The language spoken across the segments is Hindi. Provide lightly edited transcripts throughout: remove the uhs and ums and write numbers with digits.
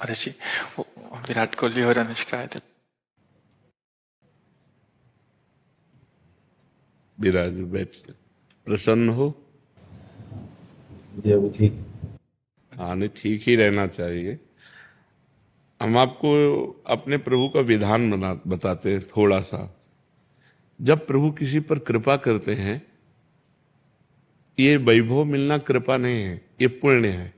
ऋषि विराट कोहली और अनुष्का आए थे। विराज बैठ प्रसन्न हो। जी अभी ठीक। हाँ नहीं, ठीक ही रहना चाहिए। हम आपको अपने प्रभु का विधान बताते हैं थोड़ा सा। जब प्रभु किसी पर कृपा करते हैं, ये वैभव मिलना कृपा नहीं है, ये पुण्य है।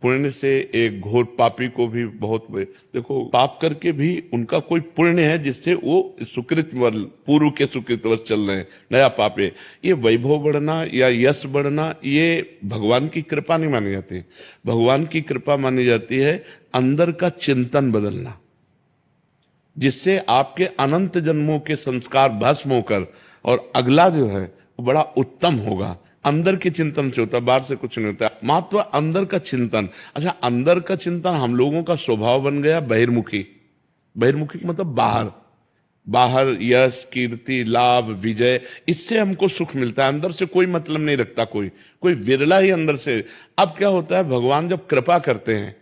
पुण्य से एक घोर पापी को भी बहुत देखो, पाप करके भी उनका कोई पुण्य है जिससे वो सुकृत पूर्व के सुकृतवश चल रहे हैं, नया पाप है। ये वैभव बढ़ना या यश बढ़ना ये भगवान की कृपा नहीं मानी जाती। भगवान की कृपा मानी जाती है अंदर का चिंतन बदलना, जिससे आपके अनंत जन्मों के संस्कार भस्म होकर और अगला जो है वो बड़ा उत्तम होगा। अंदर के चिंतन से होता है, बाहर से कुछ नहीं होता। मात्र अंदर का चिंतन। अच्छा, अंदर का चिंतन हम लोगों का स्वभाव बन गया बहिर्मुखी। बहिर्मुखी मतलब बाहर, बाहर यश कीर्ति लाभ विजय, इससे हमको सुख मिलता है। अंदर से कोई मतलब नहीं रखता कोई विरला ही अंदर से। अब क्या होता है, भगवान जब कृपा करते हैं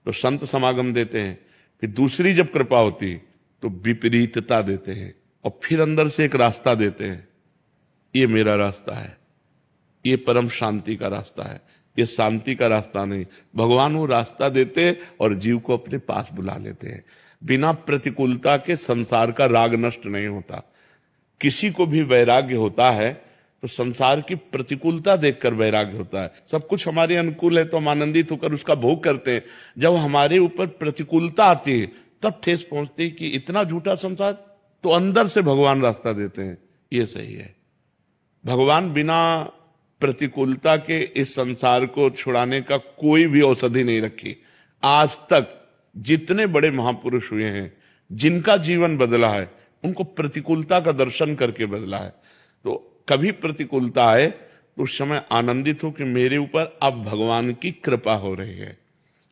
तो संत समागम देते हैं, फिर दूसरी जब कृपा होती तो विपरीतता देते हैं, और फिर अंदर से एक रास्ता देते हैं। ये मेरा रास्ता है, ये परम शांति का रास्ता है, ये शांति का रास्ता नहीं। भगवान वो रास्ता देते हैं और जीव को अपने पास बुला लेते हैं। बिना प्रतिकूलता के संसार का राग नष्ट नहीं होता। किसी को भी वैराग्य होता है तो संसार की प्रतिकूलता देखकर वैराग्य होता है। सब कुछ हमारे अनुकूल है तो हम आनंदित होकर उसका भोग करते हैं। जब हमारे ऊपर प्रतिकूलता आती है तब ठेस पहुंचती है कि इतना झूठा संसार, तो अंदर से भगवान रास्ता देते हैं। ये सही है। भगवान बिना प्रतिकूलता के इस संसार को छुड़ाने का कोई भी औषधि नहीं रखी। आज तक जितने बड़े महापुरुष हुए हैं, जिनका जीवन बदला है, उनको प्रतिकूलता का दर्शन करके बदला है। तो कभी प्रतिकूलता आए तो उस समय आनंदित हो कि मेरे ऊपर अब भगवान की कृपा हो रही है,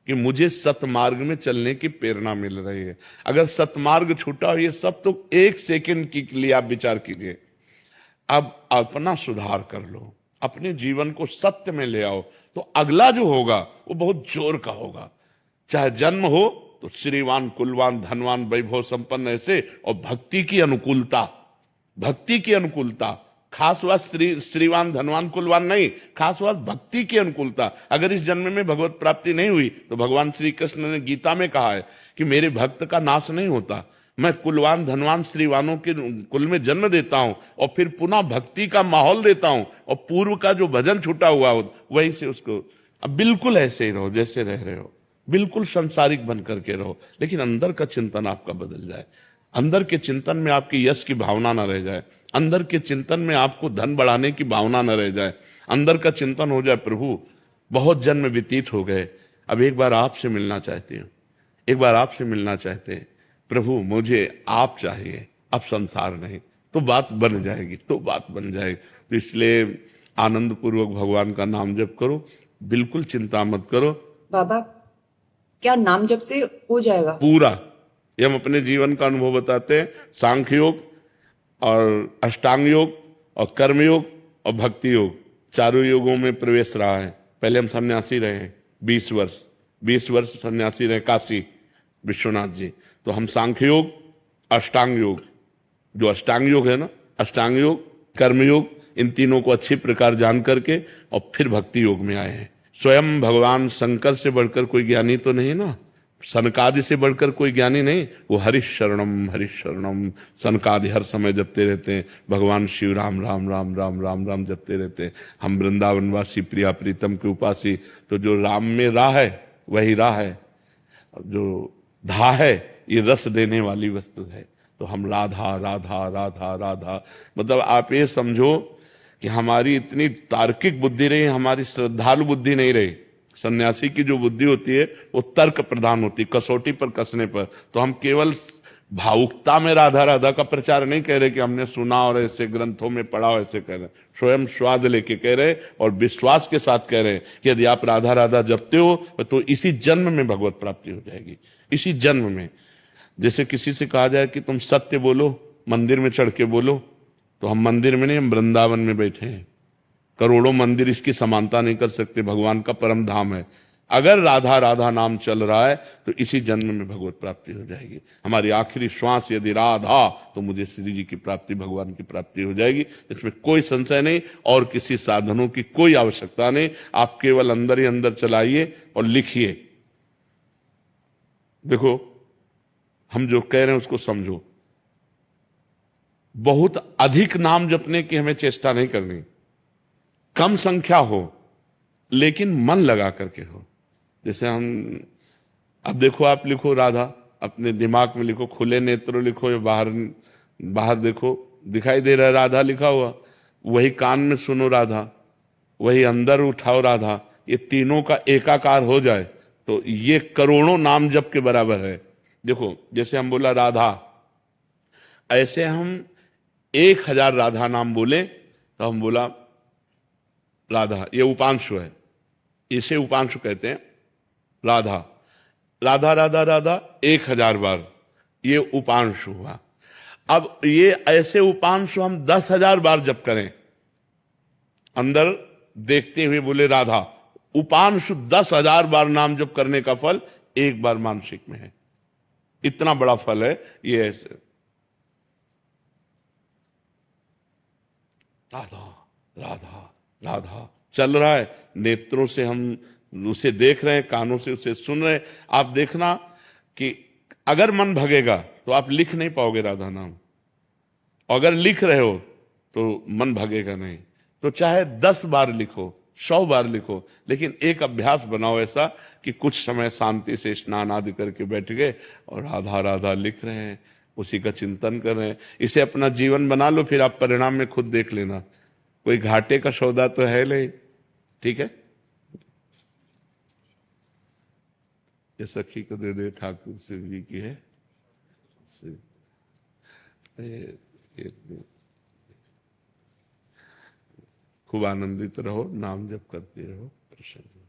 कि मुझे सतमार्ग में चलने की प्रेरणा मिल रही है। अगर सतमार्ग छूटा हो, ये सब तो एक सेकंड के लिए आप विचार कीजिए। अब अपना सुधार कर लो, अपने जीवन को सत्य में ले आओ, तो अगला जो होगा वो बहुत जोर का होगा। चाहे जन्म हो तो श्रीवान कुलवान धनवान वैभव संपन्न ऐसे, और भक्ति की अनुकूलता, भक्ति की अनुकूलता। खास बात श्रीवान धनवान कुलवान नहीं, खास बात भक्ति की अनुकूलता। अगर इस जन्म में भगवत प्राप्ति नहीं हुई तो भगवान श्री कृष्ण ने गीता में कहा है कि मेरे भक्त का नाश नहीं होता। मैं कुलवान धनवान श्रीवानों के कुल में जन्म देता हूं और फिर पुनः भक्ति का माहौल देता हूं, और पूर्व का जो भजन छूटा हुआ हो वहीं से उसको। अब बिल्कुल ऐसे ही रहो जैसे रह रहे हो, बिल्कुल संसारिक बन करके रहो, लेकिन अंदर का चिंतन आपका बदल जाए। अंदर के चिंतन में आपकी यश की भावना न रह जाए, अंदर के चिंतन में आपको धन बढ़ाने की भावना न रह जाए। अंदर का चिंतन हो जाए, प्रभु बहुत जन्म व्यतीत हो गए, अब एक बार आपसे मिलना चाहती हूँ, एक बार आपसे मिलना चाहते हैं प्रभु, मुझे आप चाहिए, अब संसार नहीं। तो बात बन जाएगी, तो बात बन जाएगी। तो इसलिए आनंद पूर्वक भगवान का नाम जप करो, बिल्कुल चिंता मत करो। बाबा, क्या नाम जप से हो जाएगा पूरा? ये हम अपने जीवन का अनुभव बताते हैं। सांख्य योग और अष्टांग योग और कर्म योग और भक्ति योग, चारों योगों में प्रवेश रहा है। पहले हम सन्यासी रहे 20 वर्ष सन्यासी रहे काशी विश्वनाथ जी। तो हम सांख्य योग, अष्टांग योग, जो अष्टांग योग है ना, अष्टांग योग कर्म योग, इन तीनों को अच्छी प्रकार जान करके और फिर भक्ति योग में आए हैं। स्वयं भगवान शंकर से बढ़कर कोई ज्ञानी तो नहीं ना, सनकादि से बढ़कर कोई ज्ञानी नहीं। वो हरिश शरणम सनकादि हर समय जपते रहते हैं। भगवान शिव राम राम राम राम राम राम जपते रहते हैं। हम वृंदावनवासी प्रिया प्रीतम के उपासी, तो जो राम में राह है वही राह है, जो धा है ये रस देने वाली वस्तु है। तो हम राधा राधा राधा राधा, मतलब आप ये समझो कि हमारी इतनी तार्किक बुद्धि रही, हमारी श्रद्धालु बुद्धि नहीं रही। सन्यासी की जो बुद्धि होती है वो तर्क प्रधान होती, कसौटी पर कसने पर। तो हम केवल भावुकता में राधा राधा का प्रचार नहीं कह रहे कि हमने सुना और ऐसे ग्रंथों में पढ़ा और ऐसे कह रहे, स्वयं स्वाद लेके कह रहे और विश्वास के साथ कह रहे कि यदि आप राधा राधा जपते हो तो इसी जन्म में भगवत प्राप्ति हो जाएगी, इसी जन्म में। जैसे किसी से कहा जाए कि तुम सत्य बोलो, मंदिर में चढ़ के बोलो, तो हम मंदिर में नहीं, हम वृंदावन में बैठे हैं। करोड़ों मंदिर इसकी समानता नहीं कर सकते, भगवान का परम धाम है। अगर राधा राधा नाम चल रहा है तो इसी जन्म में भगवत प्राप्ति हो जाएगी। हमारी आखिरी श्वास यदि राधा, तो मुझे श्री जी की प्राप्ति, भगवान की प्राप्ति हो जाएगी। इसमें कोई संशय नहीं और किसी साधनों की कोई आवश्यकता नहीं। आप केवल अंदर ही अंदर चलाइए और लिखिए। देखो, हम जो कह रहे हैं उसको समझो। बहुत अधिक नाम जपने की हमें चेष्टा नहीं करनी, कम संख्या हो लेकिन मन लगा करके हो। जैसे हम, अब देखो, आप लिखो राधा, अपने दिमाग में लिखो, खुले नेत्र लिखो या बाहर बाहर देखो, दिखाई दे रहा है राधा लिखा हुआ, वही कान में सुनो राधा, वही अंदर उठाओ राधा। ये तीनों का एकाकार हो जाए तो ये करोड़ों नाम जप के बराबर है। देखो, जैसे हम बोला राधा, ऐसे हम 1000 राधा नाम बोले तो हम बोला राधा, ये उपांशु है, इसे उपांशु कहते हैं। राधा राधा राधा राधा 1000 बार, ये उपांशु हुआ। अब ये ऐसे उपांशु हम 10,000 बार जप करें, अंदर देखते हुए बोले राधा, उपांशु 10,000 बार नाम जप करने का फल एक बार मानसिक में है। इतना बड़ा फल है ये। ऐसे राधा राधा राधा चल रहा है, नेत्रों से हम उसे देख रहे हैं, कानों से उसे सुन रहे हैं। आप देखना कि अगर मन भगेगा तो आप लिख नहीं पाओगे राधा नाम, अगर लिख रहे हो तो मन भगेगा नहीं। तो चाहे 10 बार लिखो, 100 बार लिखो, लेकिन एक अभ्यास बनाओ ऐसा कि कुछ समय शांति से स्नान आदि करके बैठ गए और राधा राधा लिख रहे हैं, उसी का चिंतन कर रहे हैं। इसे अपना जीवन बना लो, फिर आप परिणाम में खुद देख लेना। कोई घाटे का सौदा तो है नहीं, ठीक है। ये सखी को दे दे, ठाकुर शिव जी की है। खूब आनंदित रहो, नाम जप करते रहो, प्रसन्न।